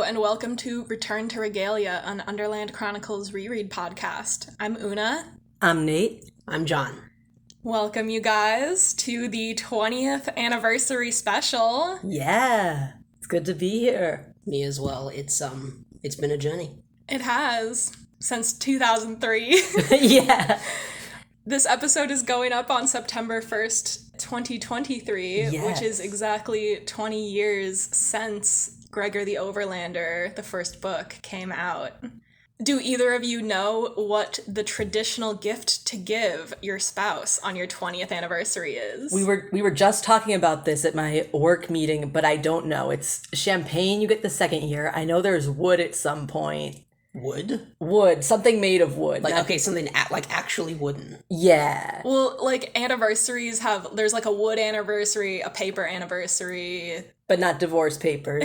and welcome to Return to Regalia, an Underland Chronicles reread podcast. I'm Una. I'm Nate. I'm John. Welcome, you guys, to the 20th anniversary special. Yeah, it's good to be here. Me as well. It's been a journey. It has, since 2003. Yeah. This episode is going up on September 1st, 2023, which is exactly 20 years since Gregor the Overlander, the first book, came out. Do either of you know what the traditional gift to give your spouse on your 20th anniversary is? We were just talking about this at my work meeting, but I don't know. It's champagne you get the second year. I know there's wood at some point. Wood, something made of wood. Something actually wooden. Yeah. Well, anniversaries there's a wood anniversary, a paper anniversary. But not divorce papers.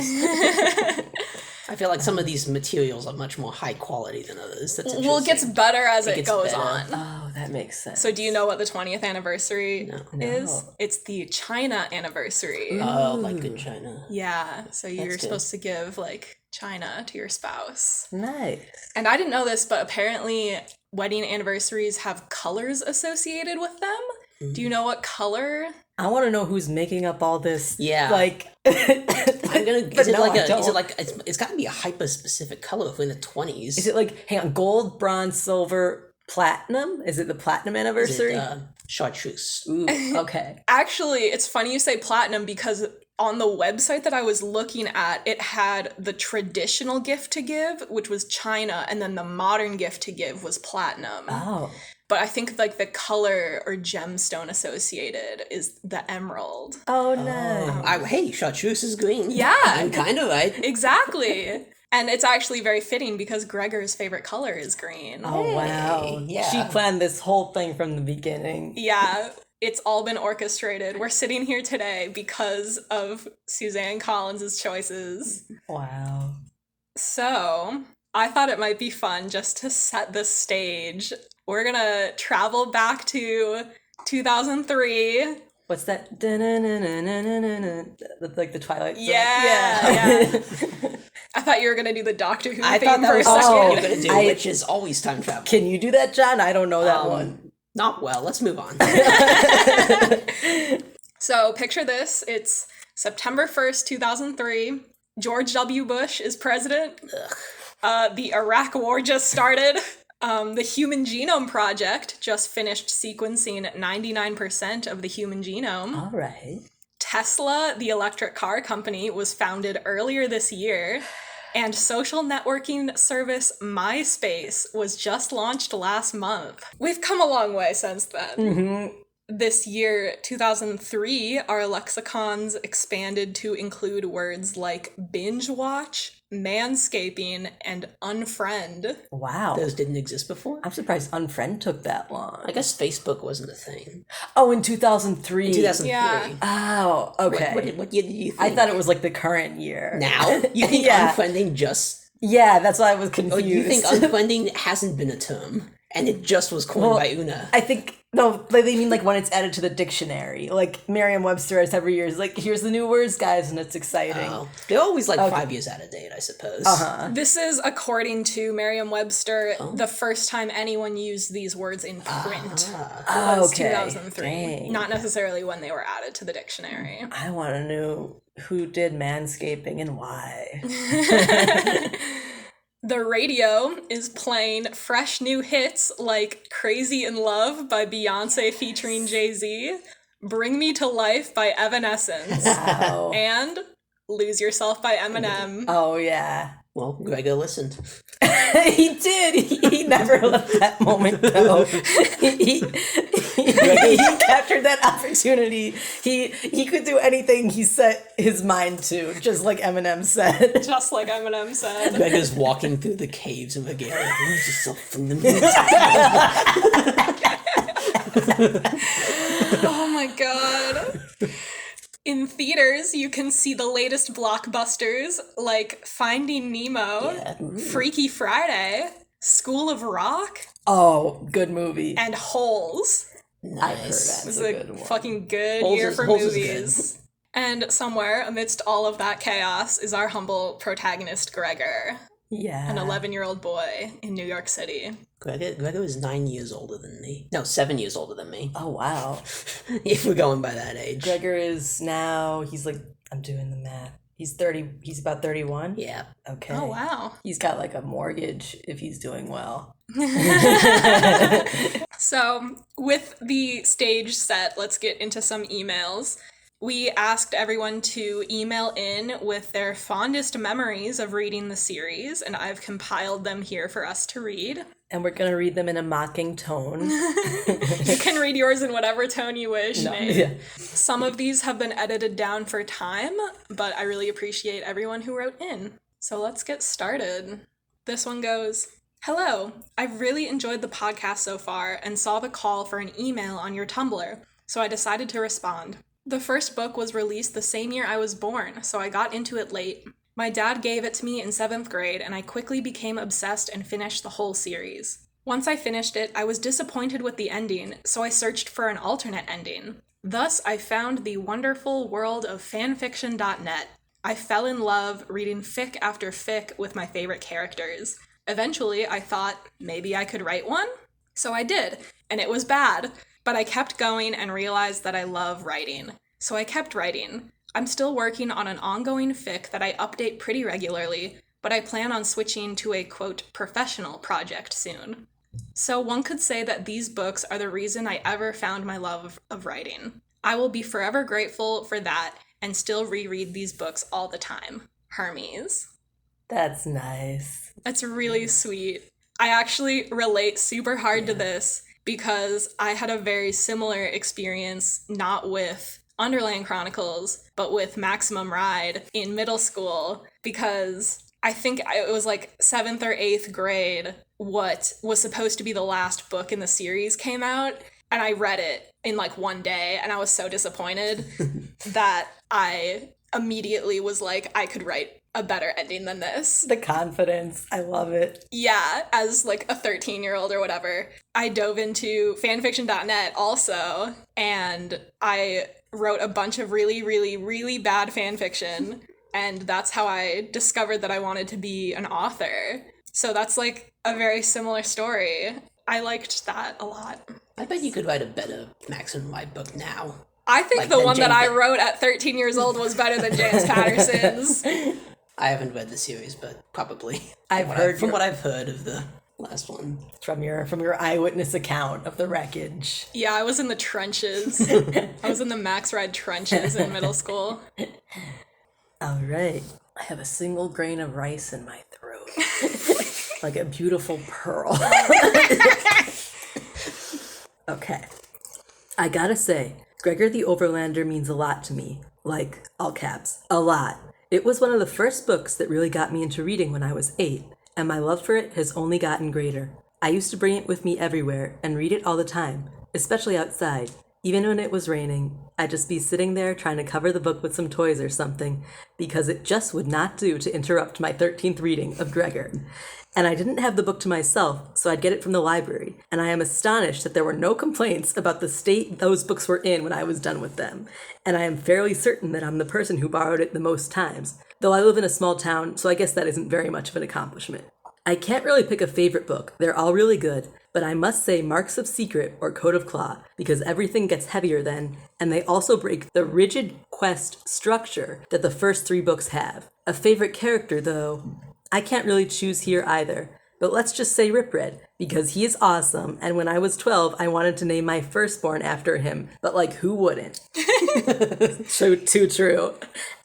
I feel like some of these materials are much more high quality than others. That's interesting. Well, it gets better as it goes on. Oh, that makes sense. So do you know what the 20th anniversary is? No. It's the China anniversary. Oh, like good China. Yeah, so you're supposed to give, China to your spouse. Nice. And I didn't know this, but apparently wedding anniversaries have colors associated with them. Mm-hmm. Do you know what color? I want to know who's making up all this. Yeah. It's got to be a hyper-specific color for the 20s. Is it gold, bronze, silver, platinum? Is it the platinum anniversary? Is it, chartreuse. Ooh, okay. Actually, it's funny you say platinum because on the website that I was looking at, it had the traditional gift to give, which was China, and then the modern gift to give was platinum. Oh. But I think the color or gemstone associated is the emerald. Oh, no. Hey, chartreuse is green. Yeah. I'm kind of right. Exactly. And it's actually very fitting because Gregor's favorite color is green. Oh, wow. Yeah. She planned this whole thing from the beginning. Yeah. It's all been orchestrated. We're sitting here today because of Suzanne Collins' choices. Wow. So, I thought it might be fun just to set the stage. We're gonna travel back to 2003. What's that? Like the Twilight song? Yeah. I thought you were gonna do the Doctor Who theme thought that for a was second. what you were gonna do, which is always time travel. Can you do that, John? I don't know that one. Not well. Let's move on. So picture this. It's September 1st, 2003. George W. Bush is president. The Iraq War just started. The Human Genome Project just finished sequencing 99% of the human genome. All right. Tesla, the electric car company, was founded earlier this year. And social networking service MySpace was just launched last month. We've come a long way since then. Mm-hmm. This year, 2003, our lexicons expanded to include words like binge watch, manscaping, and unfriend. Wow. Those didn't exist before? I'm surprised unfriend took that long. I guess Facebook wasn't a thing. Oh, in 2003. In 2003. Yeah. Oh, okay. What year did you think? I thought it was the current year. Now? You think unfriending just... Yeah, that's why I was confused. Oh, you think unfriending hasn't been a term, and it just was coined by Una? I think... No, they mean when it's added to the dictionary. Merriam-Webster has every year is here's the new words, guys, and it's exciting. Oh. They're always 5 years out of date, I suppose. Uh-huh. This is, according to Merriam-Webster, the first time anyone used these words in print was 2003. Dang. Not necessarily when they were added to the dictionary. I want to know who did manscaping and why. The radio is playing fresh new hits like Crazy in Love by Beyonce featuring Jay-Z, Bring Me to Life by Evanescence, Wow. and Lose Yourself by Eminem. Oh, yeah. Well, Gregor listened. He did. He never left that moment, though. He captured that opportunity. He could do anything he set his mind to, just like Eminem said. Just like Eminem said. Gregor's walking through the caves of Regalia. Lose yourself from the music. Oh my god. In theaters, you can see the latest blockbusters like Finding Nemo, Freaky Friday, School of Rock. Oh, good movie. And Holes. Nice. I've heard that. It was a good one. fucking good Holes year is- for Holes is movies. And somewhere amidst all of that chaos is our humble protagonist, Gregor. Yeah. An 11-year-old boy in New York City. Gregor is 9 years older than me. No, 7 years older than me. Oh, wow. If we're going by that age. Gregor is now, he's like, I'm doing the math. He's about 31? Yeah. Okay. Oh, wow. He's got like a mortgage if he's doing well. So, with the stage set, let's get into some emails. We asked everyone to email in with their fondest memories of reading the series, and I've compiled them here for us to read. And we're going to read them in a mocking tone. You can read yours in whatever tone you wish, Nate. Yeah. Some of these have been edited down for time, but I really appreciate everyone who wrote in. So let's get started. This one goes, "Hello, I've really enjoyed the podcast so far and saw the call for an email on your Tumblr, so I decided to respond. The first book was released the same year I was born, so I got into it late. My dad gave it to me in 7th grade, and I quickly became obsessed and finished the whole series. Once I finished it, I was disappointed with the ending, so I searched for an alternate ending. Thus, I found the wonderful world of fanfiction.net. I fell in love reading fic after fic with my favorite characters. Eventually, I thought maybe I could write one? So I did, and it was bad. But I kept going and realized that I love writing. So I kept writing. I'm still working on an ongoing fic that I update pretty regularly, but I plan on switching to a, quote, professional project soon. So one could say that these books are the reason I ever found my love of writing. I will be forever grateful for that and still reread these books all the time. Hermes." That's nice. That's really sweet. I actually relate super hard to this because I had a very similar experience, not with Underland Chronicles, but with Maximum Ride in middle school, because I think it was like 7th or 8th grade, what was supposed to be the last book in the series came out, and I read it in like one day, and I was so disappointed that I immediately was like, I could write a better ending than this. The confidence. I love it. Yeah, as like a 13-year-old or whatever. I dove into fanfiction.net also, and I wrote a bunch of really, really, really bad fanfiction, and that's how I discovered that I wanted to be an author. So that's like a very similar story. I liked that a lot. I bet you could write a better Maximum Ride book now. I think the one that I wrote at 13 years old was better than James Patterson's. I haven't read the series, but probably. From what I've heard of the last one. From your eyewitness account of the wreckage. Yeah, I was in the trenches. I was in the Max Ride trenches in middle school. All right. I have a single grain of rice in my throat. Like a beautiful pearl. Okay. I gotta say, Gregor the Overlander means a lot to me. Like, all caps, a lot. It was one of the first books that really got me into reading when I was 8, and my love for it has only gotten greater. I used to bring it with me everywhere and read it all the time, especially outside. Even when it was raining, I'd just be sitting there trying to cover the book with some toys or something, because it just would not do to interrupt my 13th reading of Gregor. And I didn't have the book to myself, so I'd get it from the library, and I am astonished that there were no complaints about the state those books were in when I was done with them. And I am fairly certain that I'm the person who borrowed it the most times, though I live in a small town, so I guess that isn't very much of an accomplishment. I can't really pick a favorite book, they're all really good, but I must say Marks of Secret or Code of Claw, because everything gets heavier then, and they also break the rigid quest structure that the first 3 books have. A favorite character, though, I can't really choose here either, but let's just say Rip Red, because he is awesome, and when I was 12, I wanted to name my firstborn after him, but like, who wouldn't? Too true.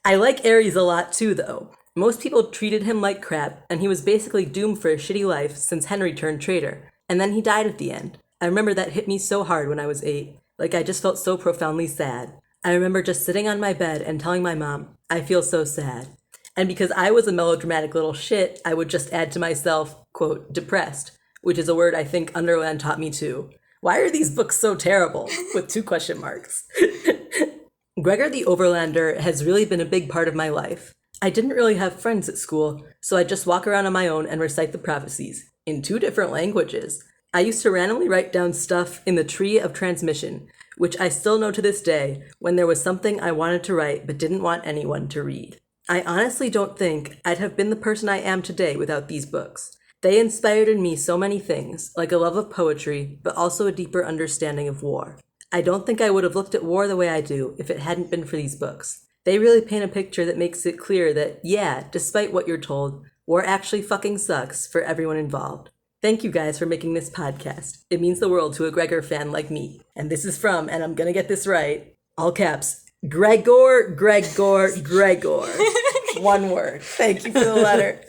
I like Aries a lot too, though. Most people treated him like crap, and he was basically doomed for a shitty life since Henry turned traitor, and then he died at the end. I remember that hit me so hard when I was 8, like I just felt so profoundly sad. I remember just sitting on my bed and telling my mom, I feel so sad. And because I was a melodramatic little shit, I would just add to myself, quote, depressed, which is a word I think Underland taught me too. Why are these books so terrible? With 2 question marks. Gregor the Overlander has really been a big part of my life. I didn't really have friends at school, so I'd just walk around on my own and recite the prophecies, in 2 different languages. I used to randomly write down stuff in the tree of transmission, which I still know to this day, when there was something I wanted to write but didn't want anyone to read. I honestly don't think I'd have been the person I am today without these books. They inspired in me so many things, like a love of poetry, but also a deeper understanding of war. I don't think I would have looked at war the way I do if it hadn't been for these books. They really paint a picture that makes it clear that, yeah, despite what you're told, war actually fucking sucks for everyone involved. Thank you guys for making this podcast. It means the world to a Gregor fan like me. And this is from, and I'm gonna get this right, all caps, Gregor. One word. Thank you for the letter.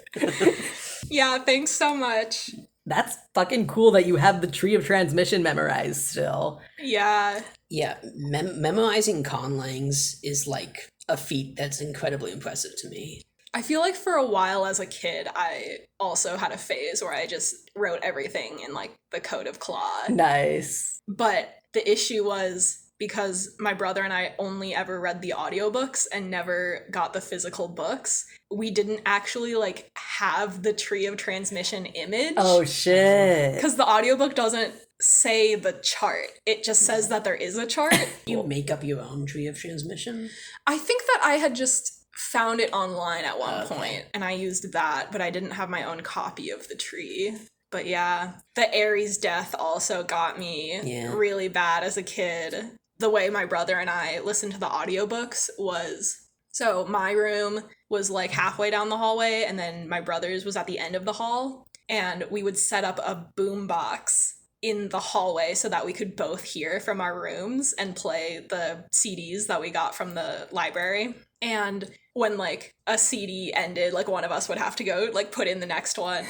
Yeah, thanks so much. That's fucking cool that you have the tree of transmission memorized still. Yeah. Yeah, memorizing conlangs is like a feat that's incredibly impressive to me. I feel like for a while as a kid, I also had a phase where I just wrote everything in like the Code of Claw. Nice. But the issue was because my brother and I only ever read the audiobooks and never got the physical books, we didn't actually like have the tree of transmission image. Oh shit. Because the audiobook doesn't say the chart. It just says that there is a chart. You make up your own tree of transmission? I think that I had just found it online at one point and I used that, but I didn't have my own copy of the tree. But yeah, the Aries death also got me really bad as a kid. The way my brother and I listened to the audiobooks was, so my room was like halfway down the hallway and then my brother's was at the end of the hall, and we would set up a boom box in the hallway so that we could both hear from our rooms and play the CDs that we got from the library. And when like a CD ended, like one of us would have to go like put in the next one.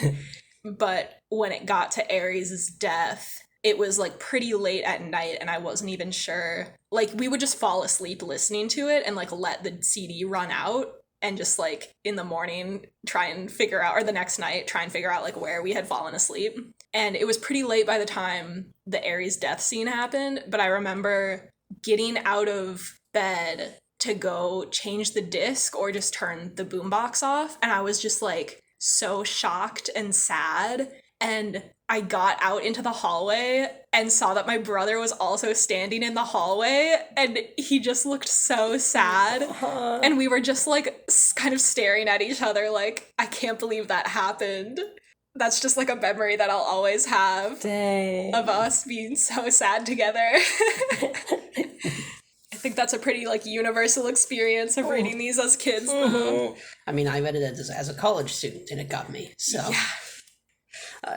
But when it got to Aries' death, it was like pretty late at night and I wasn't even sure. Like we would just fall asleep listening to it and like let the CD run out and just like in the morning try and figure out, or the next night try and figure out like where we had fallen asleep. And it was pretty late by the time the Aries death scene happened, but I remember getting out of bed to go change the disc or just turn the boombox off, and I was just like so shocked and sad. And I got out into the hallway and saw that my brother was also standing in the hallway, and he just looked so sad. And we were just like kind of staring at each other like, I can't believe that happened. That's just like a memory that I'll always have. Dang. Of us being so sad together. I think that's a pretty like universal experience of reading these as kids. Though. I mean, I read it as a college student and it got me. So yeah.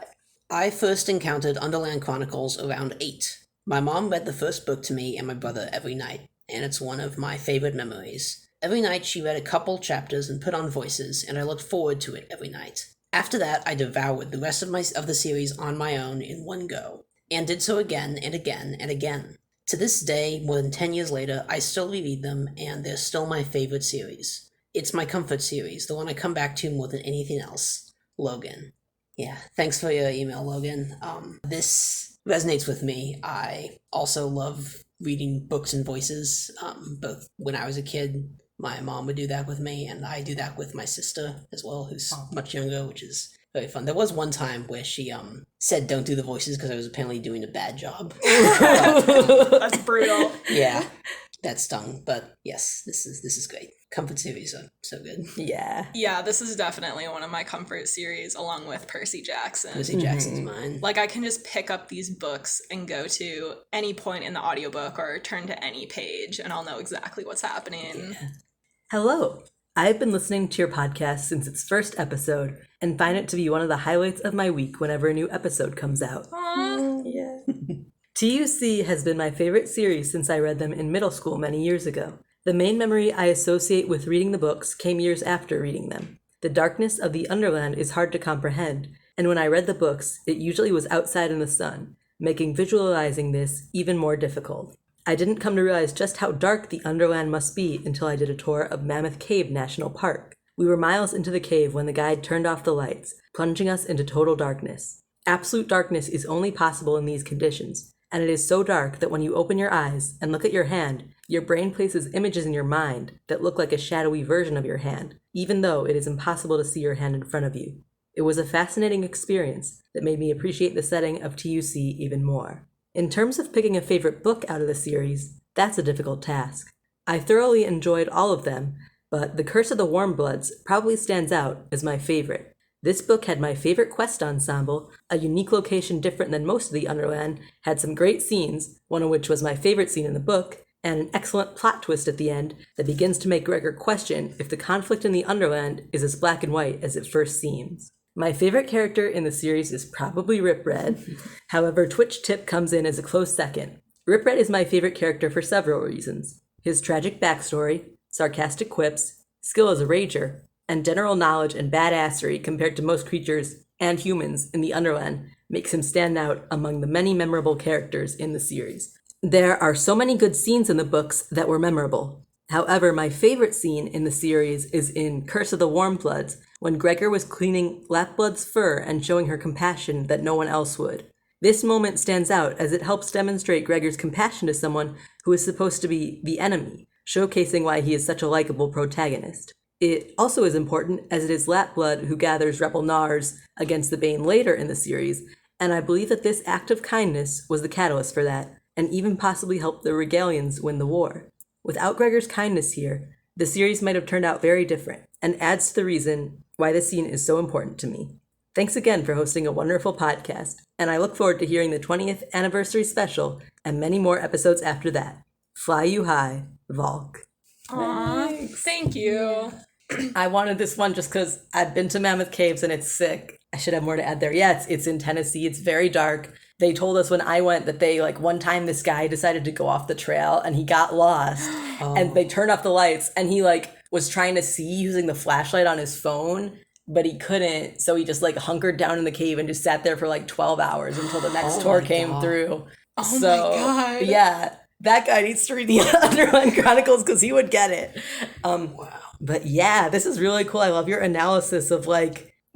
I first encountered Underland Chronicles around 8. My mom read the first book to me and my brother every night, and it's one of my favorite memories. Every night she read a couple chapters and put on voices, and I looked forward to it every night. After that, I devoured the rest of the series on my own in one go, and did so again and again and again. To this day, more than 10 years later, I still reread them, and they're still my favorite series. It's my comfort series, the one I come back to more than anything else. Logan. Yeah, thanks for your email, Logan. This resonates with me. I also love reading books and voices. Both when I was a kid, my mom would do that with me, and I do that with my sister as well, who's much younger, which is very fun. There was one time where she said don't do the voices because I was apparently doing a bad job. That's brutal. Yeah, that stung. But yes, this is great. Comfort series are so good. Yeah. Yeah, this is definitely one of my comfort series along with Percy Jackson. Percy Jackson's mine. Like I can just pick up these books and go to any point in the audiobook or turn to any page and I'll know exactly what's happening. Yeah. Hello. I've been listening to your podcast since its first episode and find it to be one of the highlights of my week whenever a new episode comes out. Aww. Yeah. TUC has been my favorite series since I read them in middle school many years ago. The main memory I associate with reading the books came years after reading them. The darkness of the Underland is hard to comprehend, and when I read the books, it usually was outside in the sun, making visualizing this even more difficult. I didn't come to realize just how dark the Underland must be until I did a tour of Mammoth Cave National Park. We were miles into the cave when the guide turned off the lights, plunging us into total darkness. Absolute darkness is only possible in these conditions, and it is so dark that when you open your eyes and look at your hand, your brain places images in your mind that look like a shadowy version of your hand, even though it is impossible to see your hand in front of you. It was a fascinating experience that made me appreciate the setting of TUC even more. In terms of picking a favorite book out of the series, that's a difficult task. I thoroughly enjoyed all of them, but The Curse of the Warmbloods probably stands out as my favorite. This book had my favorite quest ensemble, a unique location different than most of the Underland, had some great scenes, one of which was my favorite scene in the book, and an excellent plot twist at the end that begins to make Gregor question if the conflict in the Underland is as black and white as it first seems. My favorite character in the series is probably Rip Red. However, Twitch Tip comes in as a close second. Rip Red is my favorite character for several reasons. His tragic backstory, sarcastic quips, skill as a rager, and general knowledge and badassery compared to most creatures and humans in the Underland makes him stand out among the many memorable characters in the series. There are so many good scenes in the books that were memorable. However, my favorite scene in the series is in Curse of the Warmbloods, when Gregor was cleaning Lapblood's fur and showing her compassion that no one else would. This moment stands out as it helps demonstrate Gregor's compassion to someone who is supposed to be the enemy, showcasing why he is such a likable protagonist. It also is important as it is Lapblood who gathers Rebel Nars against the Bane later in the series, and I believe that this act of kindness was the catalyst for that, and even possibly helped the Regalians win the war. Without Gregor's kindness here, the series might have turned out very different, and adds to the reason why this scene is so important to me. Thanks again for hosting a wonderful podcast, and I look forward to hearing the 20th anniversary special and many more episodes after that. Fly you high, Valk. Aw, thank you. I wanted this one just because I've been to Mammoth Caves and it's sick. I should have more to add there. Yeah, it's in Tennessee. It's very dark. They told us when I went that they, one time this guy decided to go off the trail and he got lost. And they turned off the lights and he, was trying to see using the flashlight on his phone, but he couldn't. So he just, hunkered down in the cave and just sat there for, 12 hours until the next tour came through. Oh, my God. Yeah, that guy needs to read the Underland Chronicles because he would get it. Wow. But yeah, this is really cool. I love your analysis of,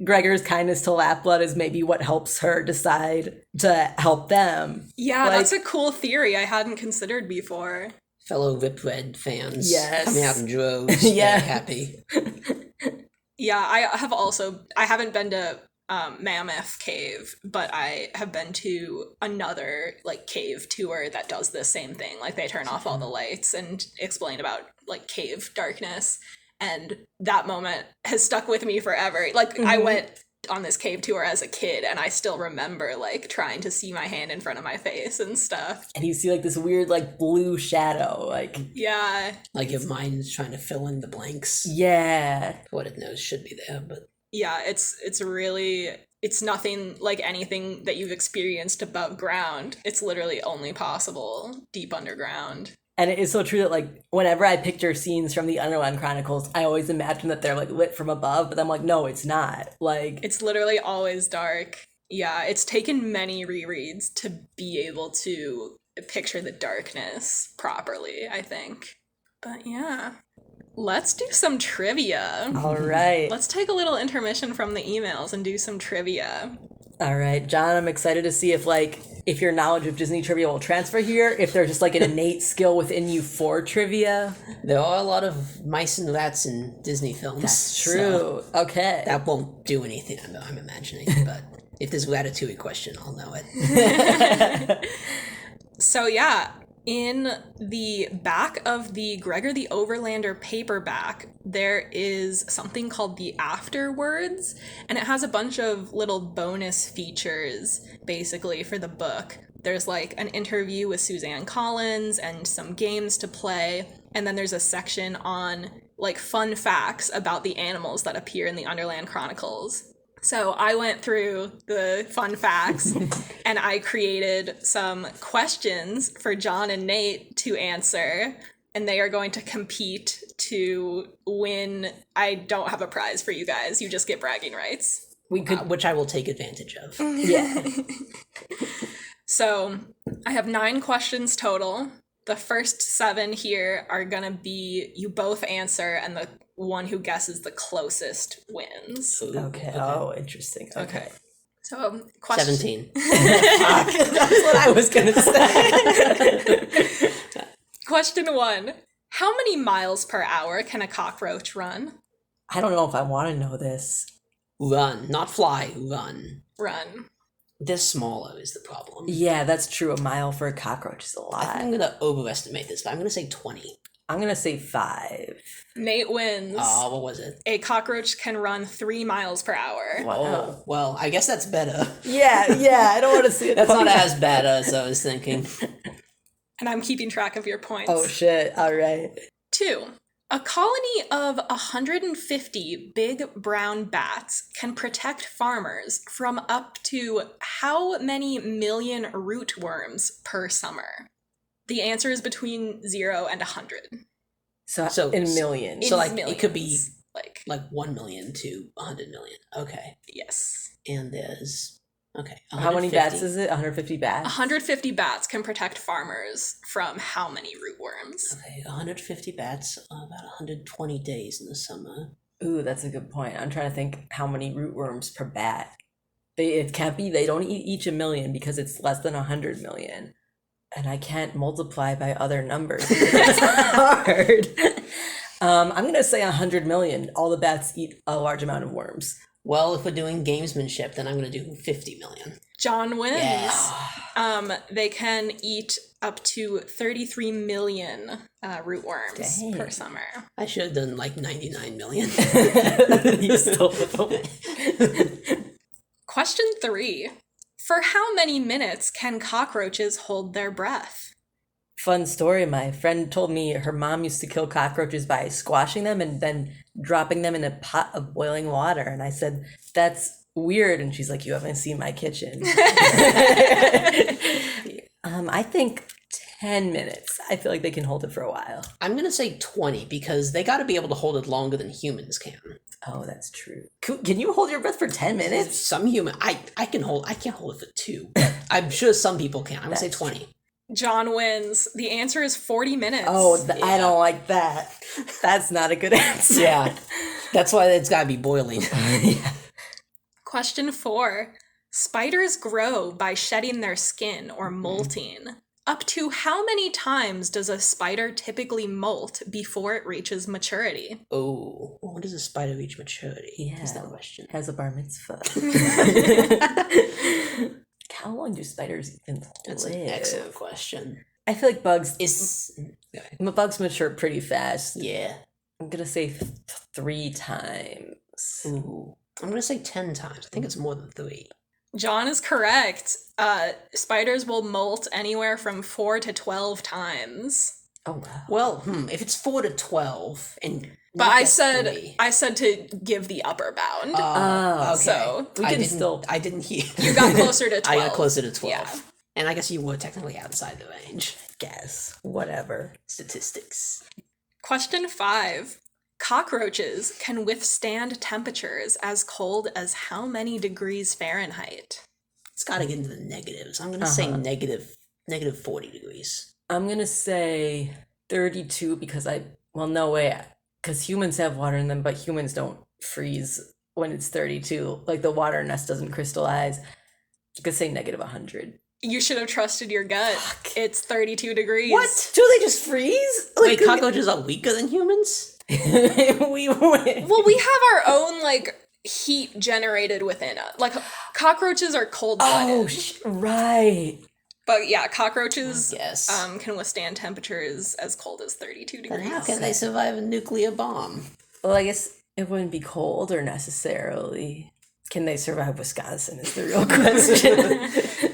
Gregor's kindness to Lapblood is maybe what helps her decide to help them. Yeah, that's a cool theory I hadn't considered before. Fellow Rip Red fans Yes. coming out in droves, Yeah. very happy. Yeah, I haven't been to Mammoth Cave, but I have been to another cave tour that does the same thing. They turn off all the lights and explain about cave darkness. And that moment has stuck with me forever. I went on this cave tour as a kid, and I still remember, trying to see my hand in front of my face and stuff. And you see, this weird, blue shadow, Yeah. Your mind is trying to fill in the blanks. Yeah. What it knows should be there, but... Yeah, it's nothing like anything that you've experienced above ground. It's literally only possible deep underground. And it is so true that, whenever I picture scenes from the Underland Chronicles, I always imagine that they're, lit from above, but I'm no, it's not. It's literally always dark. Yeah, it's taken many rereads to be able to picture the darkness properly, I think. But yeah, let's do some trivia. All right. Let's take a little intermission from the emails and do some trivia. All right, John, I'm excited to see if your knowledge of Disney trivia will transfer here, if there's just an innate skill within you for trivia. There are a lot of mice and rats in Disney films. That's true. So okay. that won't do anything, I'm imagining, but if there's a Ratatouille question, I'll know it. So yeah, in the back of the Gregor the Overlander paperback, there is something called the Afterwords, and it has a bunch of little bonus features, basically, for the book. There's an interview with Suzanne Collins and some games to play, and then there's a section on fun facts about the animals that appear in the Underland Chronicles. So I went through the fun facts and I created some questions for John and Nate to answer, and they are going to compete to win. I don't have a prize for you guys. You just get bragging rights. Which I will take advantage of. Yeah. So I have 9 questions total. The first 7 here are going to be you both answer, and the one who guesses the closest wins. Okay. Oh, interesting. Okay. So, question 17. That's what I was going to say. Question 1. How many miles per hour can a cockroach run? I don't know if I want to know this. Run. Not fly, run. Run. They're smaller is the problem. Yeah, that's true. A mile for a cockroach is a I think lot. I'm going to overestimate this, but I'm going to say 20. I'm going to say 5. Nate wins. What was it? A cockroach can run 3 miles per hour. Wow. Oh, well, I guess that's better. Yeah, I don't want to see it. That's not as bad as I was thinking. And I'm keeping track of your points. Oh, shit. All right. 2. A colony of 150 big brown bats can protect farmers from up to how many million rootworms per summer? The answer is between 0 and 100. So in millions. So, like, millions. it could be like 1 million to 100 million. Okay. yes. And there's... Okay. How many 150. bats is it? 150 bats? 150 bats can protect farmers from how many rootworms? Okay, 150 bats, about 120 days in the summer. Ooh, that's a good point. I'm trying to think how many rootworms per bat. It can't be, they don't eat each a million because it's less than 100 million. And I can't multiply by other numbers. It's hard. I'm going to say 100 million. All the bats eat a large amount of worms. Well, if we're doing gamesmanship, then I'm going to do 50 million. John wins. Yeah. They can eat up to 33 million rootworms Dang. per summer. I should have done like 99 million. You stole Question 3. For how many minutes can cockroaches hold their breath? Fun story. My friend told me her mom used to kill cockroaches by squashing them and then dropping them in a pot of boiling water. And I said, that's weird. And she's like, you haven't seen my kitchen. I think 10 minutes. I feel like they can hold it for a while. I'm going to say 20 because they got to be able to hold it longer than humans can. Oh, that's true. Can you hold your breath for 10 minutes? Some human, I can't hold it for 2. I'm sure some people can. I'm going to say 20. John wins. The answer is 40 minutes. Oh, I don't like that. That's not a good answer. Yeah. That's why it's got to be boiling. Yeah. Question 4. Spiders grow by shedding their skin or molting. Up to how many times does a spider typically molt before it reaches maturity? Oh, when does a spider reach maturity? Yeah. Is that a question? Has a bar mitzvah. How long do spiders even live? That's an excellent question. I feel like bugs Bugs mature pretty fast. Yeah. I'm gonna say 3 times. Ooh. I'm going to say 10 times. I think it's more than 3. John is correct. Spiders will molt anywhere from 4 to 12 times. Oh wow. Well, if it's 4 to 12 and But I said to give the upper bound. Oh, okay. So we can still. I didn't hear. you got closer to 12. I got closer to 12. Yeah. And I guess you were technically outside the range. Guess whatever. Statistics. Question 5. Cockroaches can withstand temperatures as cold as how many degrees Fahrenheit? It's got to get into the negatives. I'm going to say negative 40 degrees. I'm gonna say 32 because no way, because humans have water in them, but humans don't freeze when it's 32. Like the water nest doesn't crystallize. You could say negative 100. You should have trusted your gut. It's 32 degrees. What? Do they just freeze? Wait, cockroaches are weaker than humans? We win. Well, we have our own, heat generated within us. Cockroaches are cold-blooded. Oh, right. But yeah, cockroaches Yes. can withstand temperatures as cold as 32 degrees. Then how can they survive a nuclear bomb? Well, I guess it wouldn't be colder necessarily. Can they survive Wisconsin is the real question.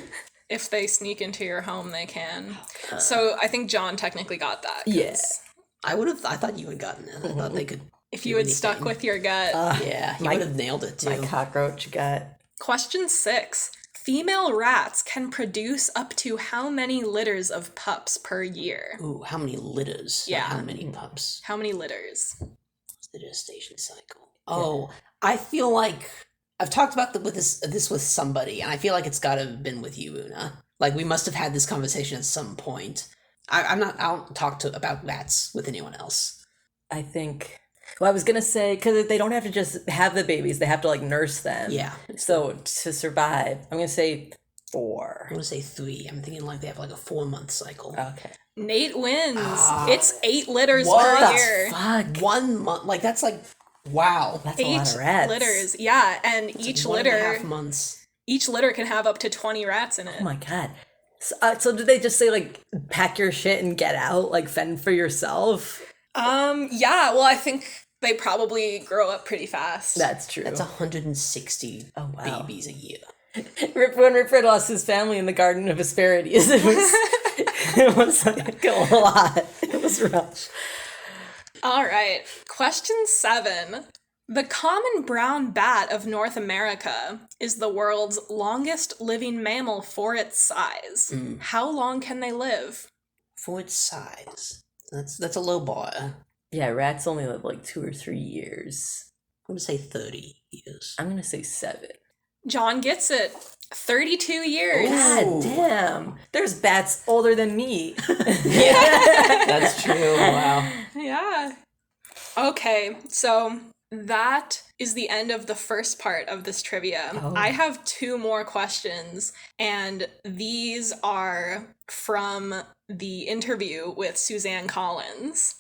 If they sneak into your home, they can. So I think John technically got that. 'cause Yeah. I thought you had gotten it. I thought they could. If you had stuck with your gut. Yeah, you would have nailed it too. My cockroach gut. Question 6. Female rats can produce up to how many litters of pups per year? Ooh, how many litters? Yeah. How many pups? How many litters? The gestation cycle. Oh, I feel like I've talked about this with somebody, and I feel like it's got to have been with you, Una. Like we must have had this conversation at some point. I don't talk about rats with anyone else. I think. Well, I was gonna say because they don't have to just have the babies; they have to nurse them. Yeah. So to survive, I'm gonna say 4. I'm gonna say 3. I'm thinking they have a 4-month cycle. Okay. Nate wins. It's 8 litters What per the year. fuck? 1 month, that's Wow. That's a lot of rats. litters. Yeah, and It's each like litter 1.5 months. each litter can have up to 20 rats in it. Oh my god. So did they just say, like, pack your shit and get out? Like, fend for yourself? Yeah, well, I think they probably grow up pretty fast. That's true. That's 160 wow. babies a year. When Ripford lost his family in the Garden of Hesperides, it was like a lot. It was rough. All right, question 7. The common brown bat of North America is the world's longest living mammal for its size. How long can they live? For its size. That's a low bar. Yeah, rats only live like 2 or 3 years. I'm going to say 30 years. I'm gonna say 7. John gets it. 32 years. God damn. There's bats older than me. That's true. Wow. Yeah. Okay, so that is the end of the first part of this trivia. Oh. I have 2 more questions, and these are from the interview with Suzanne Collins.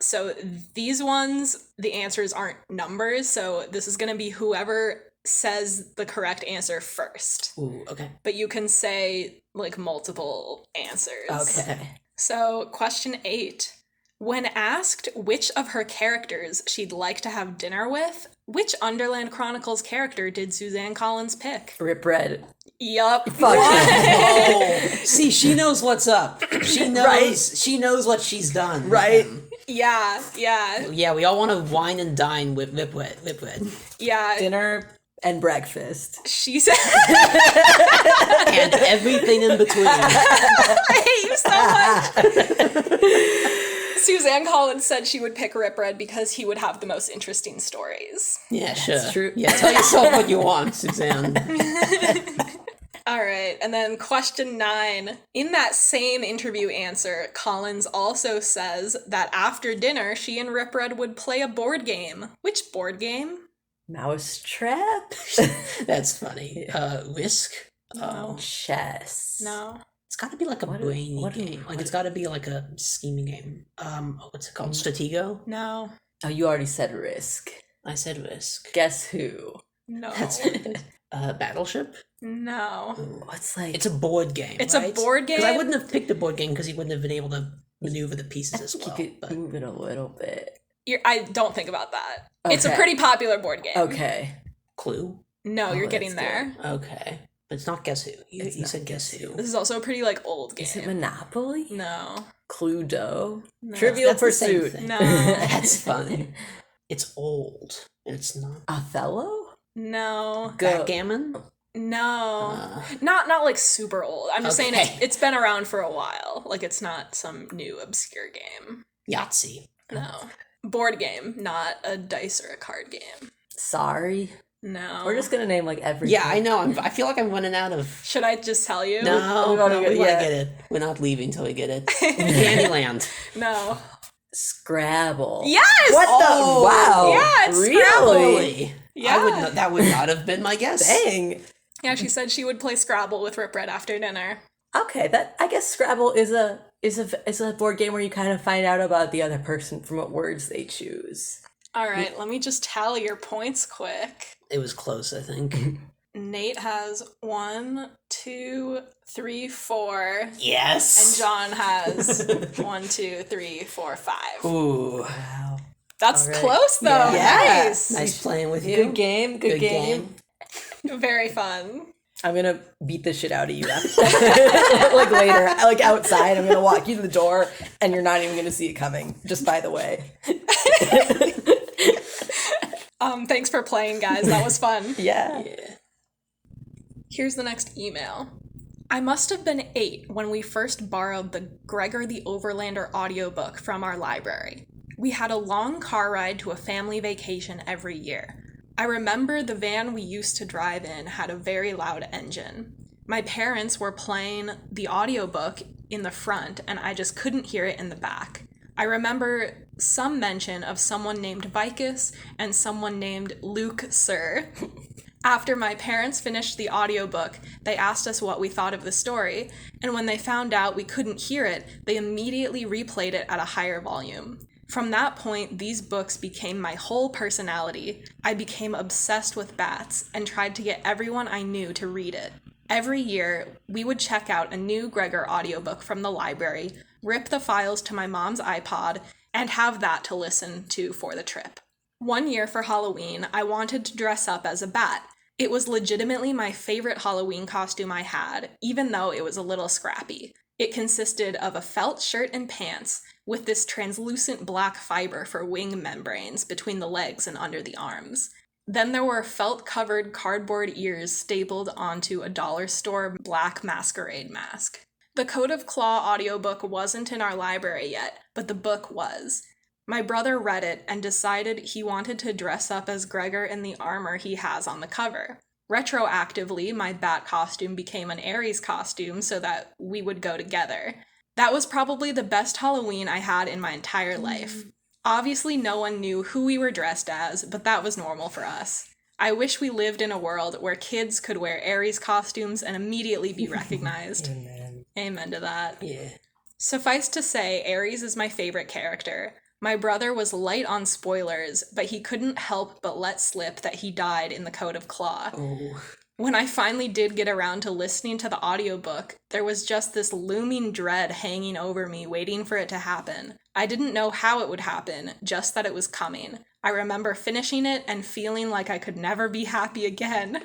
So these ones, the answers aren't numbers, so this is going to be whoever says the correct answer first. Ooh, okay. But you can say, like, multiple answers. Okay. So, question 8. When asked which of her characters she'd like to have dinner with, which Underland Chronicles character did Suzanne Collins pick? Rip Red. Yup. Fuck. Oh, see, she knows what's up. She knows. Right? She knows what she's done. Right? Yeah. Yeah, we all want to wine and dine with Whipwed. Yeah. Dinner and breakfast. She said, And everything in between. I hate you so much. Suzanne Collins said she would pick Rip Red because he would have the most interesting stories. Yeah, sure. That's true. Yeah, tell yourself what you want, Suzanne. All right, and then question 9. In that same interview answer, Collins also says that after dinner, she and Rip Red would play a board game. Which board game? Mousetrap? That's funny. Risk? No. Chess. No. It's got to be like a brainy what- game. Like, it's got to be like a scheming game. What's it called? Stratego? No. Oh, you already said Risk. I said Risk. Guess who? No. That's Battleship? No. What's like... It's a board game, It's right? a board game? Because I wouldn't have picked a board game because he wouldn't have been able to maneuver the pieces as well. You could But move it a little bit. I don't think about that. It's a Okay. pretty popular board game. Okay. Clue? No, you're getting that's there. Okay. But it's not Guess Who. You It's not said Guess Who. This is also a pretty, like, old game. Is it Monopoly? No. Cluedo? No. Trivial That's the same Pursuit? thing. No. That's fun. It's old. And it's not. Othello? No. Go. Backgammon? No. Not like super old. I'm just saying Okay. it's been around for a while. Like, it's not some new obscure game. Yahtzee. No. Board game, not a dice or a card game. Sorry. No. We're just gonna name like everything. Yeah, I know. I feel like I'm running out of... Should I just tell you? No, we wanna we get- want to yeah. get it. We're not leaving till we get it. Candyland. No. Scrabble. Yes! What Oh, the? Wow. yeah, it's really? Holy. Yeah. That would not have been my guess. Dang. Yeah, she said she would play Scrabble with Rip Red after dinner. Okay, that I guess Scrabble is a board game where you kind of find out about the other person from what words they choose. All right, let me just tally your points quick. It was close, I think. Nate has 1, 2, 3, 4. Yes. And John has 1, 2, 3, 4, 5. Ooh. Wow. That's All right. later. Though. Yeah. Nice. Nice playing with you. Good game. Good game. Very fun. I'm gonna beat the shit out of you after. Like later, like outside. I'm gonna walk you to the door, and you're not even gonna see it coming. Just by the way. Thanks for playing, guys. That was fun. Yeah. Here's the next email. I must have been 8 when we first borrowed the Gregor the Overlander audiobook from our library. We had a long car ride to a family vacation every year. I remember the van we used to drive in had a very loud engine. My parents were playing the audiobook in the front, and I just couldn't hear it in the back. I remember some mention of someone named Vicus and someone named Luke Sir. After my parents finished the audiobook, they asked us what we thought of the story, and when they found out we couldn't hear it, they immediately replayed it at a higher volume. From that point, these books became my whole personality. I became obsessed with bats and tried to get everyone I knew to read it. Every year, we would check out a new Gregor audiobook from the library, rip the files to my mom's iPod, and have that to listen to for the trip. One year for Halloween, I wanted to dress up as a bat. It was legitimately my favorite Halloween costume I had, even though it was a little scrappy. It consisted of a felt shirt and pants, with this translucent black fiber for wing membranes between the legs and under the arms. Then there were felt-covered cardboard ears stapled onto a dollar store black masquerade mask. The Code of Claw audiobook wasn't in our library yet, but the book was. My brother read it and decided he wanted to dress up as Gregor in the armor he has on the cover. Retroactively, my bat costume became an Aries costume so that we would go together. That was probably the best Halloween I had in my entire life. Obviously, no one knew who we were dressed as, but that was normal for us. I wish we lived in a world where kids could wear Aries costumes and immediately be recognized. Amen. Amen to that. Yeah. Suffice to say, Aries is my favorite character. My brother was light on spoilers, but he couldn't help but let slip that he died in the Code of Claw. Oh. When I finally did get around to listening to the audiobook, there was just this looming dread hanging over me, waiting for it to happen. I didn't know how it would happen, just that it was coming. I remember finishing it and feeling like I could never be happy again.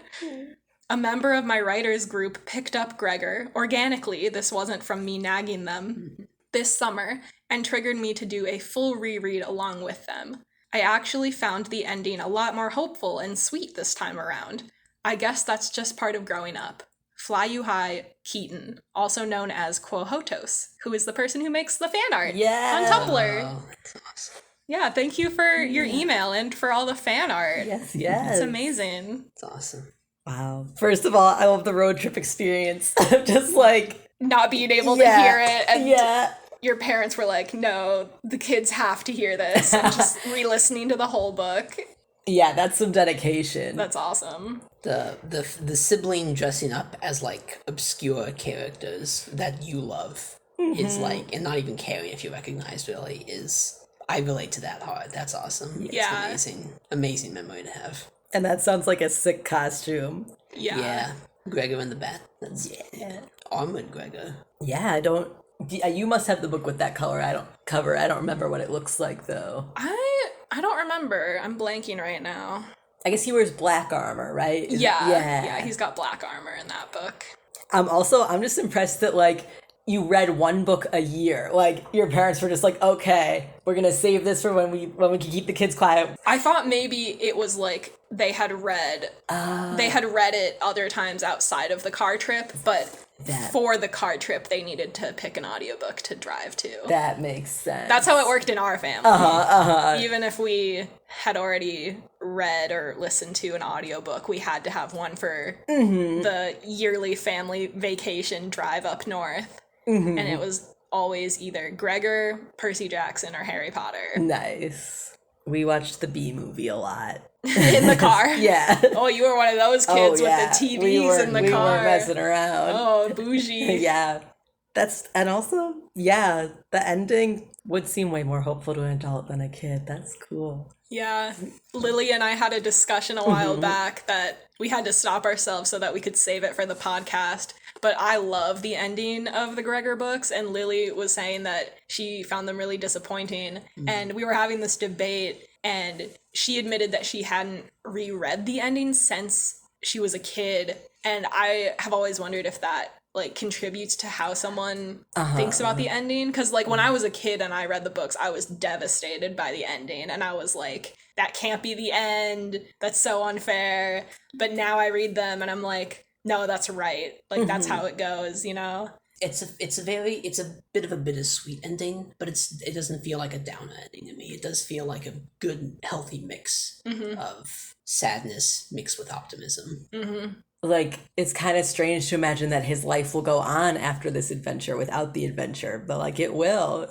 A member of my writers group picked up Gregor, organically, this wasn't from me nagging them, this summer, and triggered me to do a full reread along with them. I actually found the ending a lot more hopeful and sweet this time around. I guess that's just part of growing up. Fly You High, Keaton, also known as Quohotos, who is the person who makes the fan art on Tumblr. Oh, that's awesome. Yeah, thank you for your email and for all the fan art. Yes. It's amazing. It's awesome. Wow. First of all, I love the road trip experience. Just like Not being able to hear it, and yeah. your parents were like, no, the kids have to hear this, and just re-listening to the whole book. Yeah, that's some dedication. That's awesome. The sibling dressing up as like obscure characters that you love is like, and not even caring if you recognize really is. I relate to that hard. That's awesome. Yeah. It's amazing memory to have. And that sounds like a sick costume. Yeah. Gregor and the Bat. That's Yeah. Armored Gregor. Yeah, I don't. You must have the book with that color. I don't remember what it looks like though. I don't remember. I'm blanking right now. I guess he wears black armor, right? Yeah, he's got black armor in that book. I'm just impressed that like you read one book a year. Like your parents were just like, okay, we're gonna save this for when we can keep the kids quiet. I thought maybe it was like they had read it other times outside of the car trip, but for the car trip they needed to pick an audiobook to drive to. That makes sense. That's how it worked in our family. Even if we had already read or listened to an audiobook, we had to have one for the yearly family vacation drive up north. And it was always either Gregor, Percy Jackson, or Harry Potter. Nice. We watched the Bee Movie a lot. In the car? Yeah. Oh, you were one of those kids with the TVs in the car. We weren't messing around. Oh, bougie. Yeah. And also, yeah, the ending would seem way more hopeful to an adult than a kid. That's cool. Yeah. Lily and I had a discussion a while back that we had to stop ourselves so that we could save it for the podcast. But I love the ending of the Gregor books, and Lily was saying that she found them really disappointing. And we were having this debate, and she admitted that she hadn't reread the ending since she was a kid. And I have always wondered if that like contributes to how someone thinks about the ending. Because like when I was a kid and I read the books, I was devastated by the ending, and I was like, that can't be the end. That's so unfair. But now I read them and I'm like, no, that's right. Like that's how it goes, you know? It's a bit of a bittersweet ending, but it doesn't feel like a downer ending to me. It does feel like a good, healthy mix of sadness mixed with optimism. like, it's kind of strange to imagine that his life will go on after this adventure without the adventure, but like it will.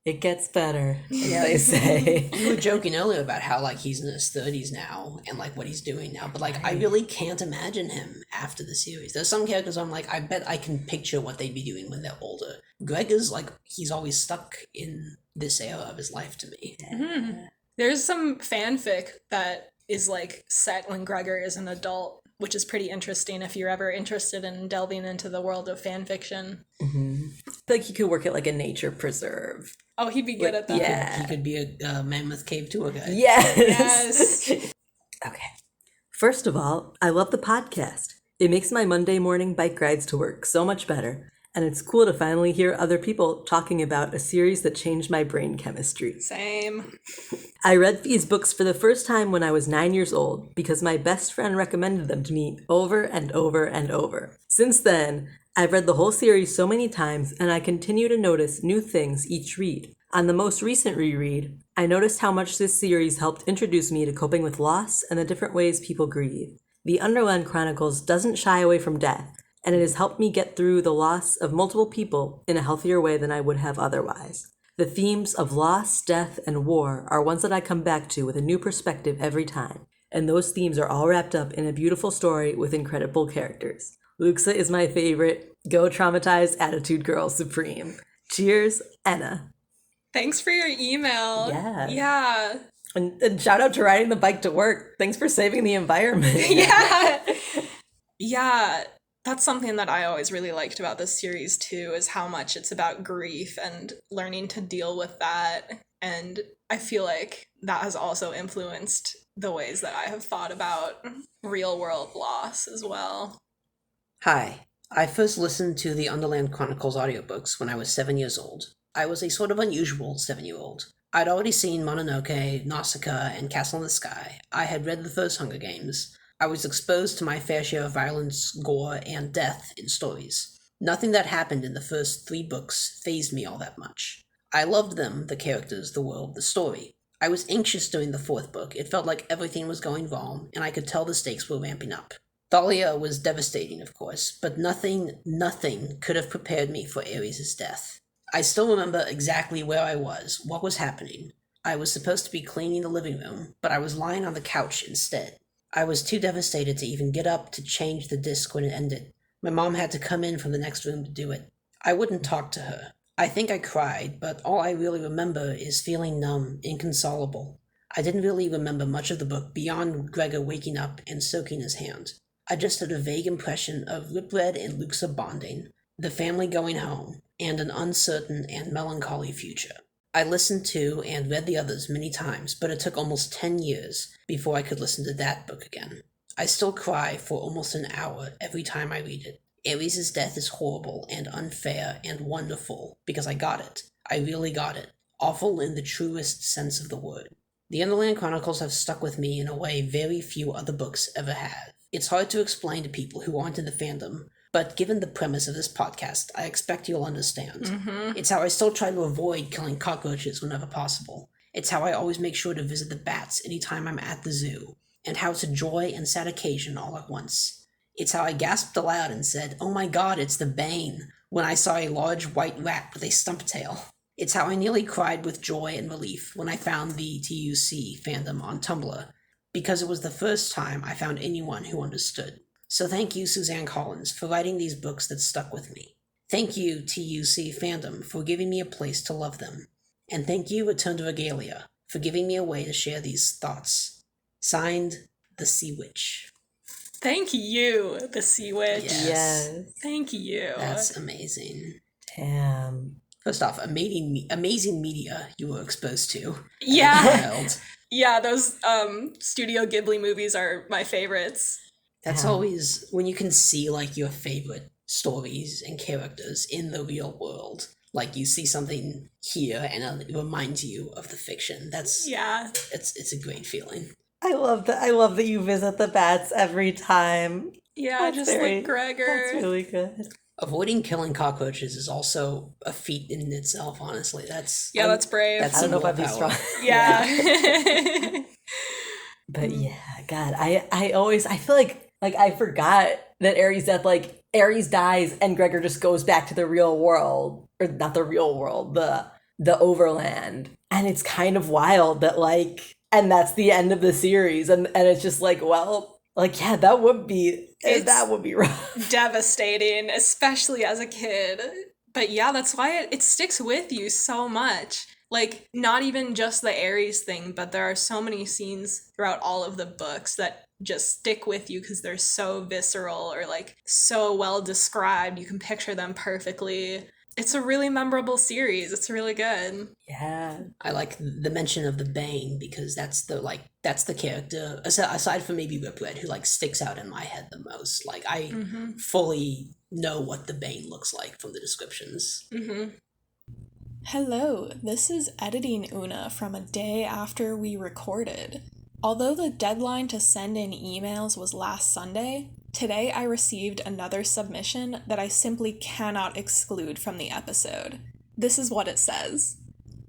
It gets better, as they say. You were joking earlier about how like he's in his 30s now and like what he's doing now, but like I really can't imagine him after the series. There's some characters I'm like, I bet I can picture what they'd be doing when they're older. Gregor's like, he's always stuck in this era of his life to me. Mm-hmm. There's some fanfic that is like set when Gregor is an adult, which is pretty interesting if you're ever interested in delving into the world of fan fiction. Mm-hmm. I feel like he could work at like a nature preserve. Oh, he'd be good at that. Yeah. He could be a Mammoth Cave tour guide. Yes. Okay. First of all, I love the podcast. It makes my Monday morning bike rides to work so much better. And it's cool to finally hear other people talking about a series that changed my brain chemistry. Same. I read these books for the first time when I was 9 years old because my best friend recommended them to me over and over and over. Since then, I've read the whole series so many times, and I continue to notice new things each read. On the most recent reread, I noticed how much this series helped introduce me to coping with loss and the different ways people grieve. The Underland Chronicles doesn't shy away from death, and it has helped me get through the loss of multiple people in a healthier way than I would have otherwise. The themes of loss, death, and war are ones that I come back to with a new perspective every time, and those themes are all wrapped up in a beautiful story with incredible characters. Luxa is my favorite. Go traumatized attitude girl supreme. Cheers, Anna. Thanks for your email. Yeah. Yeah. And shout out to riding the bike to work. Thanks for saving the environment. Yeah. Yeah. That's something that I always really liked about this series too, is how much it's about grief and learning to deal with that. And I feel like that has also influenced the ways that I have thought about real world loss as well. Hi. I first listened to the Underland Chronicles audiobooks when I was 7 years old. I was a sort of unusual 7-year-old. I'd already seen Mononoke, Nausicaa, and Castle in the Sky. I had read the first Hunger Games. I was exposed to my fair share of violence, gore, and death in stories. Nothing that happened in the first 3 books fazed me all that much. I loved them, the characters, the world, the story. I was anxious during the 4th book. It felt like everything was going wrong, and I could tell the stakes were ramping up. Thalia was devastating, of course, but nothing could have prepared me for Aries' death. I still remember exactly where I was, what was happening. I was supposed to be cleaning the living room, but I was lying on the couch instead. I was too devastated to even get up to change the disc when it ended. My mom had to come in from the next room to do it. I wouldn't talk to her. I think I cried, but all I really remember is feeling numb, inconsolable. I didn't really remember much of the book beyond Gregor waking up and soaking his hand. I just had a vague impression of Ripred and Luxa bonding, the family going home, and an uncertain and melancholy future. I listened to and read the others many times, but it took almost 10 years before I could listen to that book again. I still cry for almost an hour every time I read it. Aries' death is horrible and unfair and wonderful because I got it. I really got it. Awful in the truest sense of the word. The Underland Chronicles have stuck with me in a way very few other books ever have. It's hard to explain to people who aren't in the fandom, but given the premise of this podcast, I expect you'll understand. Mm-hmm. It's how I still try to avoid killing cockroaches whenever possible. It's how I always make sure to visit the bats anytime I'm at the zoo, and how it's a joy and sad occasion all at once. It's how I gasped aloud and said, "Oh my god, it's the Bane," when I saw a large white rat with a stump tail. It's how I nearly cried with joy and relief when I found the TUC fandom on Tumblr, because it was the first time I found anyone who understood. So thank you, Suzanne Collins, for writing these books that stuck with me. Thank you, TUC fandom, for giving me a place to love them. And thank you, Return to Regalia, for giving me a way to share these thoughts. Signed, The Sea Witch. Thank you, The Sea Witch. Yes. Thank you. That's amazing. Damn. First off, amazing media you were exposed to. Yeah. Yeah, those Studio Ghibli movies are my favorites. That's always when you can see like your favorite stories and characters in the real world. Like you see something here and it reminds you of the fiction. It's a great feeling. I love that you visit the bats every time. Yeah, just like Gregor. That's really good. Avoiding killing cockroaches is also a feat in itself, honestly. That's brave. That's I don't know if I'd be strong. Yeah. But yeah, God, I feel like Like, I forgot that Aries' death, like, Aries dies and Gregor just goes back to the real world. Or not the real world, the Overland. And it's kind of wild that, like, and that's the end of the series. And it's just like, well, like, yeah, that would be rough. Devastating, especially as a kid. But yeah, that's why it sticks with you so much. Like, not even just the Aries thing, but there are so many scenes throughout all of the books that just stick with you because they're so visceral or, like, so well described. You can picture them perfectly. It's a really memorable series. It's really good. Yeah. I like the mention of the Bane because that's the character, aside from maybe Rip Red, who, like, sticks out in my head the most. Like, I fully know what the Bane looks like from the descriptions. Hello, this is Editing Una from a day after we recorded. Although the deadline to send in emails was last Sunday, today I received another submission that I simply cannot exclude from the episode. This is what it says.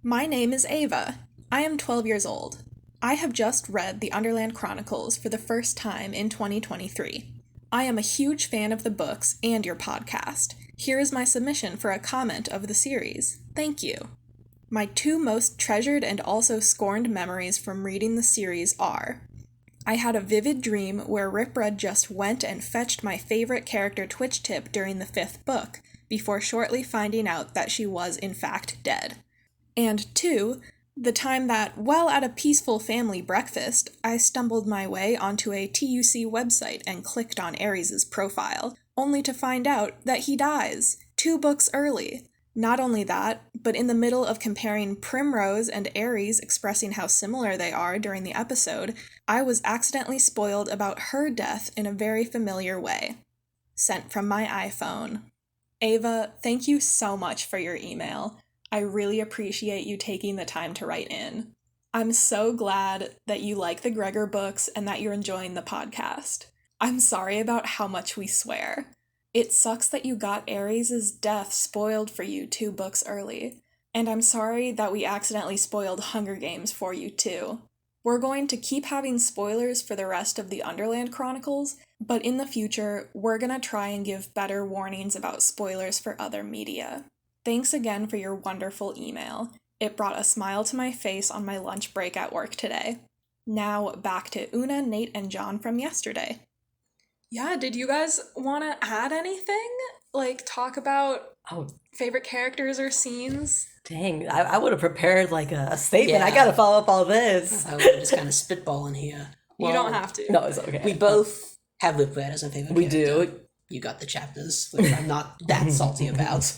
My name is Ava. I am 12 years old. I have just read the Underland Chronicles for the first time in 2023. I am a huge fan of the books and your podcast. Here is my submission for a comment of the series. Thank you. My two most treasured and also scorned memories from reading the series are: I had a vivid dream where Rip Red just went and fetched my favorite character Twitch Tip during the 5th book, before shortly finding out that she was in fact dead. And 2, the time that, while at a peaceful family breakfast, I stumbled my way onto a TUC website and clicked on Aries' profile, only to find out that he dies 2 books early. Not only that, but in the middle of comparing Primrose and Aries expressing how similar they are during the episode, I was accidentally spoiled about her death in a very familiar way. Sent from my iPhone. Ava, thank you so much for your email. I really appreciate you taking the time to write in. I'm so glad that you like the Gregor books and that you're enjoying the podcast. I'm sorry about how much we swear. It sucks that you got Aries' death spoiled for you 2 books early, and I'm sorry that we accidentally spoiled Hunger Games for you too. We're going to keep having spoilers for the rest of the Underland Chronicles, but in the future, we're gonna try and give better warnings about spoilers for other media. Thanks again for your wonderful email. It brought a smile to my face on my lunch break at work today. Now back to Una, Nate, and John from yesterday. Yeah, did you guys want to add anything? Like, talk about favorite characters or scenes? Dang, I would have prepared, like, a statement. Yeah. I gotta follow up all this. I would just kind of spitball in here. Well, you don't have to. No, it's okay. We both have Rip Red as a favorite We character. do. You got the chapters, which I'm not that salty about.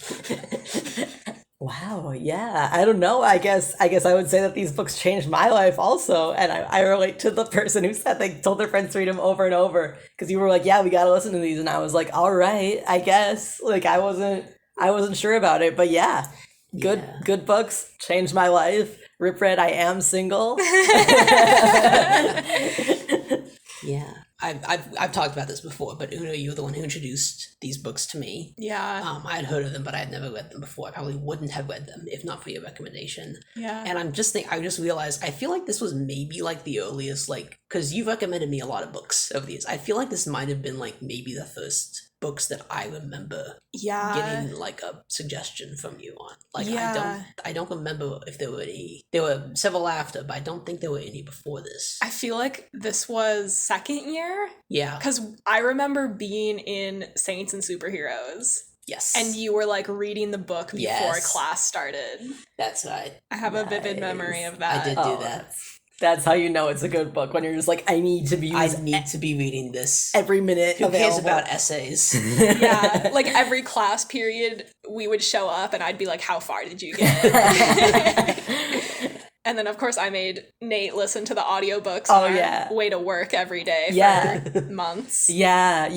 Wow, yeah. I don't know. I guess I would say that these books changed my life also. And I relate to the person who said they told their friends to read them over and over. Because you were like, yeah, we gotta listen to these. And I was like, all right, I guess. Like, I wasn't sure about it. But yeah, good books changed my life. Rip Red, I am single. Yeah. I've talked about this before, but Una, you were the one who introduced these books to me. Yeah. I had heard of them, but I had never read them before. I probably wouldn't have read them if not for your recommendation. Yeah. And I just realized, I feel like this was maybe like the earliest, like, because you recommended me a lot of books of these. I feel like this might have been like maybe the first books that I remember getting like a suggestion from you on. Like, I don't remember if there were any. There were several after, but I don't think there were any before this. I feel like this was second year. Yeah. Because I remember being in Saints and Superheroes. Yes. And you were like reading the book before class started. That's right. I have a vivid memory of that. I did do that. That's how you know it's a good book, when you're just like, I need to be reading this every minute. Who cares about essays? Yeah, like every class period we would show up and I'd be like, how far did you get? And then of course I made Nate listen to the audiobooks on our way to work every day for months. Yeah.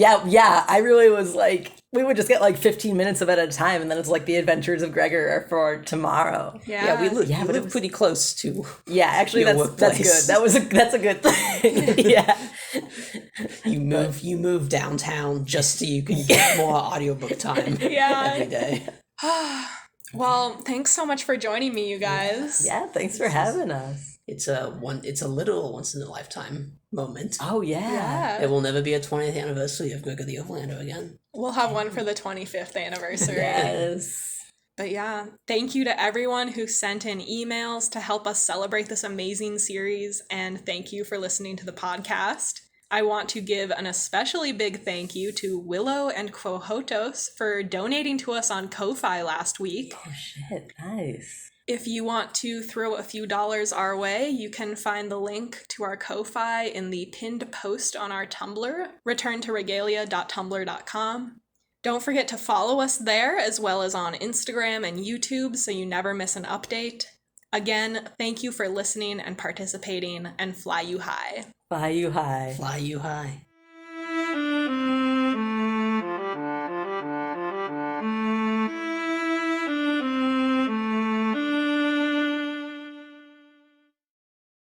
I really was like, we would just get like 15 minutes of it at a time, and then it's like the adventures of Gregor are for tomorrow. Yeah, we live pretty close to. Yeah, actually, that's good. That's a good thing. Yeah. You move downtown just so you can get more audiobook time. Every day. Well, thanks so much for joining me, you guys. Yeah, thanks for having us. It's a literal once in a lifetime moment. Oh, yeah. Yeah. It will never be a 20th anniversary of Gregor the Overlander again. We'll have one for the 25th anniversary. Yes. But yeah, thank you to everyone who sent in emails to help us celebrate this amazing series, and thank you for listening to the podcast. I want to give an especially big thank you to Willow and Quohotos for donating to us on Ko-Fi last week. Oh, shit. Nice. If you want to throw a few dollars our way, you can find the link to our Ko-Fi in the pinned post on our Tumblr, returntoregalia.tumblr.com. Don't forget to follow us there, as well as on Instagram and YouTube, so you never miss an update. Again, thank you for listening and participating, and fly you high. Fly you high. Fly you high.